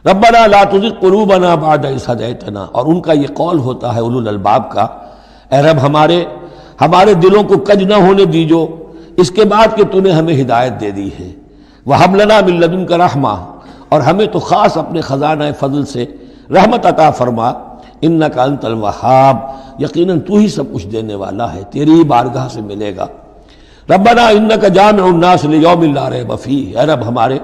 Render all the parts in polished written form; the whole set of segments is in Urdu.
ربنا لا تزغ قلوبنا بعد إذ هديتنا، اور ان کا یہ قول ہوتا ہے اولو الالباب کا، اے رب ہمارے دلوں کو کج نہ ہونے دیجو اس کے بعد کہ تو نے ہمیں ہدایت دے دی ہے، وَهَبْ لَنَا مِن لَّدُنْكَ رَحْمَةً، اور ہمیں تو خاص اپنے خزانہ فضل سے رحمت عطا فرما، اِنَّكَ أَنتَ الْوَهَّابُ، یقیناً تو ہی سب کچھ دینے والا ہے، تیری ہی بارگاہ سے ملے گا۔ ربنا اِنَّكَ جامع الناس لیوم لا ریب فیہ، اے رب ہمارے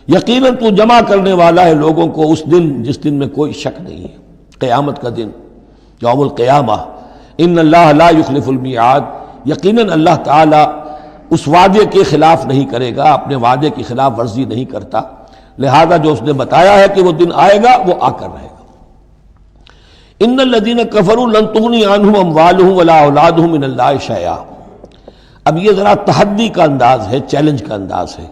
یقیناً تو جمع کرنے والا ہے لوگوں کو اس دن جس دن میں کوئی شک نہیں ہے، قیامت کا دن، یوم القیامہ۔ ان اللہ لا یخلف المیعاد، یقیناً اللہ تعالی اس وعدے کے خلاف نہیں کرے گا، اپنے وعدے کی خلاف ورزی نہیں کرتا، لہذا جو اس نے بتایا ہے کہ وہ دن آئے گا وہ آ کر رہے گا۔ ان الذین کفروا لن تغنی عنہم اموالہم ولا اولادہم من اللہ شیئا، اب یہ ذرا تحدی کا انداز ہے، چیلنج کا انداز ہے۔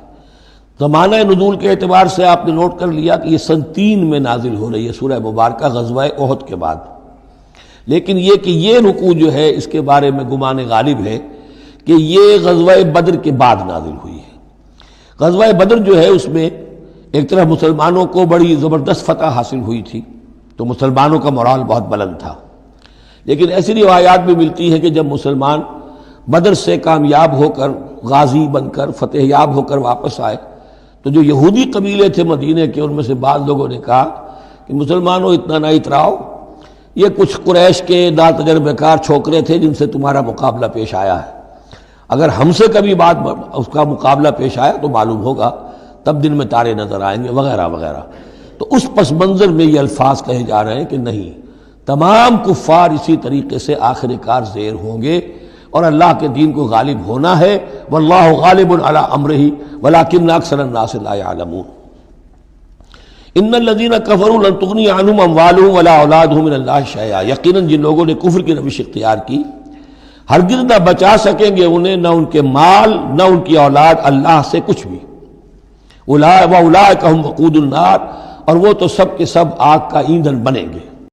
زمانہ نزول کے اعتبار سے آپ نے نوٹ کر لیا کہ یہ سن 3 میں نازل ہو رہی ہے سورہ مبارکہ غزوہ احد کے بعد، لیکن یہ کہ یہ رکوع جو ہے اس کے بارے میں گمان غالب ہے کہ یہ غزوہ بدر کے بعد نازل ہوئی ہے۔ غزوہ بدر جو ہے اس میں ایک طرف مسلمانوں کو بڑی زبردست فتح حاصل ہوئی تھی، تو مسلمانوں کا مورال بہت بلند تھا، لیکن ایسی روایات بھی ملتی ہیں کہ جب مسلمان بدر سے کامیاب ہو کر، غازی بن کر، فتح یاب ہو کر واپس آئے تو جو یہودی قبیلے تھے مدینے کے، ان میں سے بعض لوگوں نے کہا کہ مسلمانوں اتنا نہ اتراؤ، یہ کچھ قریش کے ناتجربہ کار چھوکرے تھے جن سے تمہارا مقابلہ پیش آیا ہے، اگر ہم سے کبھی بات اس کا مقابلہ پیش آیا تو معلوم ہوگا، تب دن میں تارے نظر آئیں گے وغیرہ وغیرہ۔ تو اس پس منظر میں یہ الفاظ کہے جا رہے ہیں کہ نہیں، تمام کفار اسی طریقے سے آخر کار زیر ہوں گے اور اللہ کے دین کو غالب ہونا ہے، واللہ غالب علی امرہ ولکن اکثر الناس لا یعلمون۔ ان الذین کفروا لن تغنی عنہم اموالہم ولا اولادہم من اللہ شیئا، یقیناً جن لوگوں نے کفر کی روش اختیار کی ہرگز نہ بچا سکیں گے انہیں نہ ان کے مال نہ ان کی اولاد اللہ سے کچھ بھی۔ اولئک هم وقود النار، اور وہ تو سب کے سب آگ کا ایندھن بنیں گے۔